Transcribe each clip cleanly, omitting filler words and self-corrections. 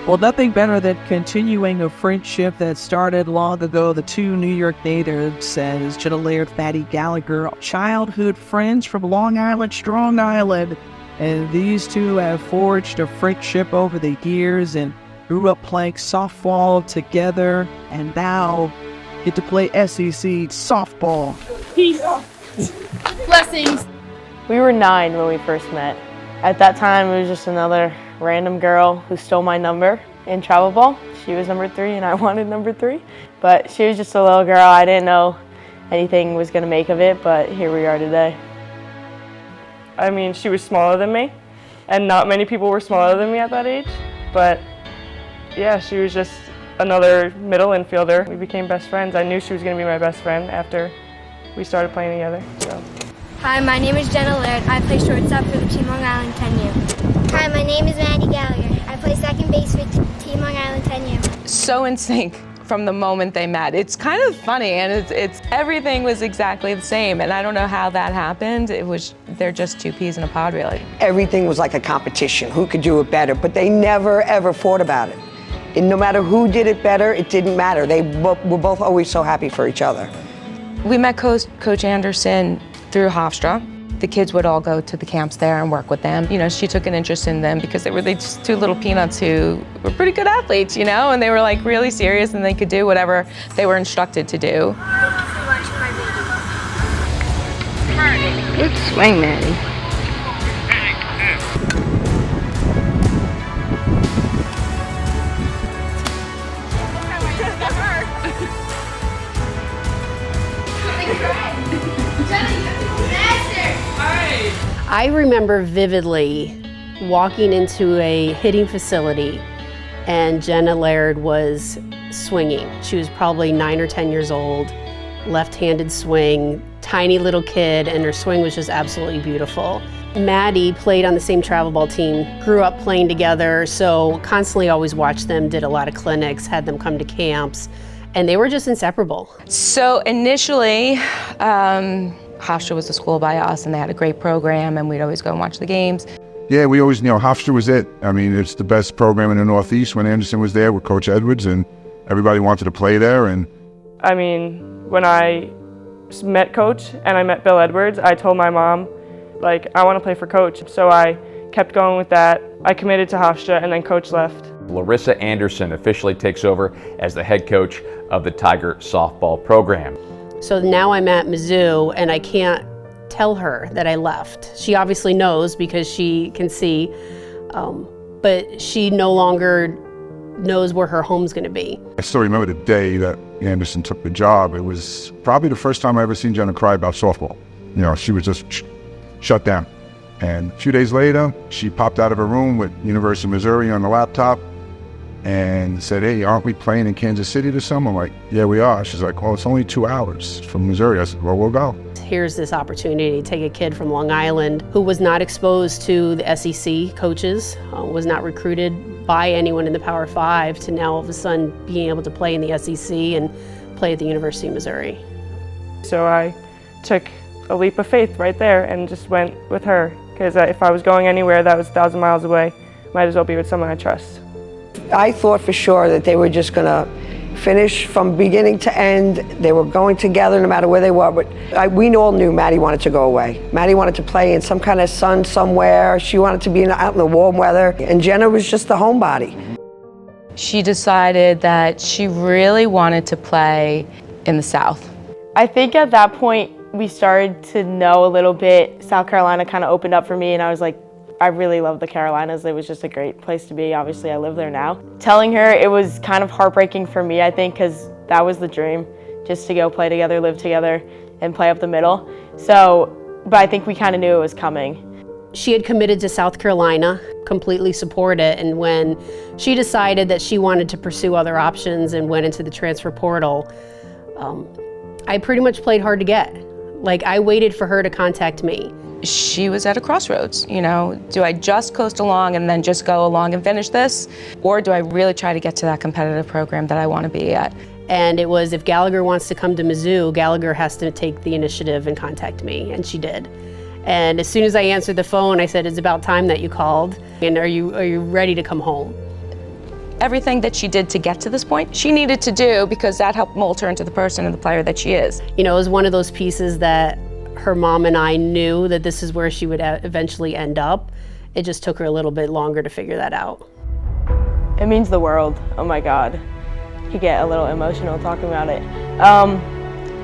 Well, nothing better than continuing a friendship that started long ago. The two New York natives, as Jenna Laird, Maddie Gallagher, childhood friends from Long Island, Strong Island. And these two have forged a friendship over the years and grew up playing softball together, and now get to play SEC softball. Peace. Blessings. We were 9 when we first met. At that time, it was just another random girl who stole my number in travel ball. She was number 3 and I wanted number 3. But she was just a little girl. I didn't know anything was going to make of it, but here we are today. I mean, she was smaller than me, and not many people were smaller than me at that age. But yeah, she was just another middle infielder. We became best friends. I knew she was going to be my best friend after we started playing together. So. Hi, my name is Jenna Laird. I play shortstop for the Team Long Island 10U. Hi, my name is Maddie Gallagher. I play second base for Team Long Island 10U. So in sync from the moment they met. It's kind of funny, and it's everything was exactly the same, and I don't know how that happened. They're just two peas in a pod, really. Everything was like a competition. Who could do it better? But they never, ever fought about it. And no matter who did it better, it didn't matter. They were both always so happy for each other. We met Coach Anderson through Hofstra. The kids would all go to the camps there and work with them. You know, she took an interest in them because they were just two little peanuts who were pretty good athletes, you know, and they were like really serious and they could do whatever they were instructed to do. Good swing, Maddie. I remember vividly walking into a hitting facility and Jenna Laird was swinging. She was probably 9 or 10 years old, left-handed swing, tiny little kid, and her swing was just absolutely beautiful. Maddie played on the same travel ball team, grew up playing together, so constantly always watched them, did a lot of clinics, had them come to camps, and they were just inseparable. So initially, Hofstra was a school by us, and they had a great program, and we'd always go and watch the games. Yeah, we always knew Hofstra was it. I mean, it's the best program in the Northeast when Anderson was there with Coach Edwards, and everybody wanted to play there. And I mean, when I met Coach and I met Bill Edwards, I told my mom, like, I want to play for Coach. So I kept going with that. I committed to Hofstra, and then Coach left. Larissa Anderson officially takes over as the head coach of the Tiger softball program. So now I'm at Mizzou and I can't tell her that I left. She obviously knows because she can see, but she no longer knows where her home's gonna be. I still remember the day that Anderson took the job. It was probably the first time I ever seen Jenna cry about softball. You know, she was just shut down. And a few days later, she popped out of her room with University of Missouri on the laptop and said, hey, aren't we playing in Kansas City this summer? I'm like, yeah, we are. She's like, well, it's only 2 hours from Missouri. I said, well, we'll go. Here's this opportunity to take a kid from Long Island who was not exposed to the SEC coaches, was not recruited by anyone in the Power 5, to now all of a sudden being able to play in the SEC and play at the University of Missouri. So I took a leap of faith right there and just went with her, because if I was going anywhere that was 1,000 miles away, might as well be with someone I trust. I thought for sure that they were just going to finish from beginning to end. They were going together no matter where they were, but we all knew Maddie wanted to go away. Maddie wanted to play in some kind of sun somewhere. She wanted to be out in the warm weather, and Jenna was just the homebody. She decided that she really wanted to play in the South. I think at that point we started to know a little bit. South Carolina kind of opened up for me, and I was like, I really love the Carolinas. It was just a great place to be. Obviously, I live there now. Telling her, it was kind of heartbreaking for me, I think, because that was the dream, just to go play together, live together, and play up the middle. So, but I think we kind of knew it was coming. She had committed to South Carolina, completely support it, and when she decided that she wanted to pursue other options and went into the transfer portal, I pretty much played hard to get. Like, I waited for her to contact me. She was at a crossroads, you know, do I just coast along and then just go along and finish this? Or do I really try to get to that competitive program that I want to be at? And it was, if Gallagher wants to come to Mizzou, Gallagher has to take the initiative and contact me, and she did. And as soon as I answered the phone, I said, it's about time that you called, and are you ready to come home? Everything that she did to get to this point, she needed to do because that helped mold her into the person and the player that she is. You know, it was one of those pieces that her mom and I knew that this is where she would eventually end up. It just took her a little bit longer to figure that out. It means the world. Oh my God. You get a little emotional talking about it.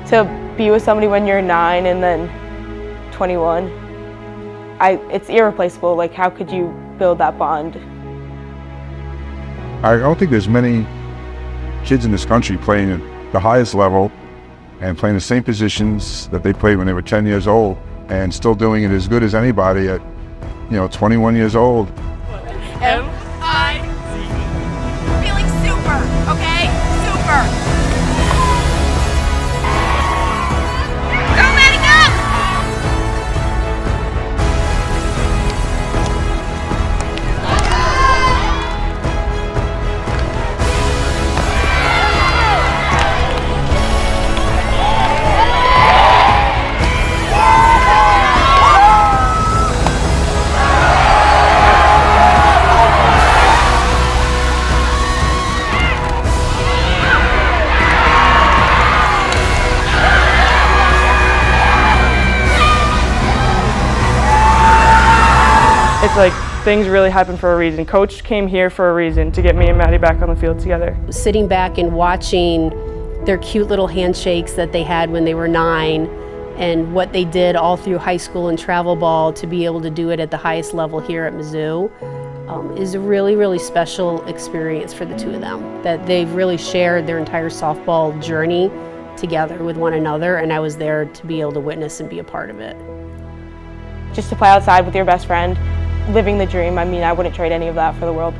To be with somebody when you're 9 and then 21, it's irreplaceable. Like, how could you build that bond? I don't think there's many kids in this country playing at the highest level and playing the same positions that they played when they were 10 years old and still doing it as good as anybody at, 21 years old. M-I-Z. Feeling super, okay? Super. Go, Maddie, go! It's like things really happen for a reason. Coach came here for a reason, to get me and Maddie back on the field together. Sitting back and watching their cute little handshakes that they had when they were 9 and what they did all through high school and travel ball to be able to do it at the highest level here at Mizzou is a really, really special experience for the two of them. That they've really shared their entire softball journey together with one another, and I was there to be able to witness and be a part of it. Just to play outside with your best friend, living the dream. I mean, I wouldn't trade any of that for the world.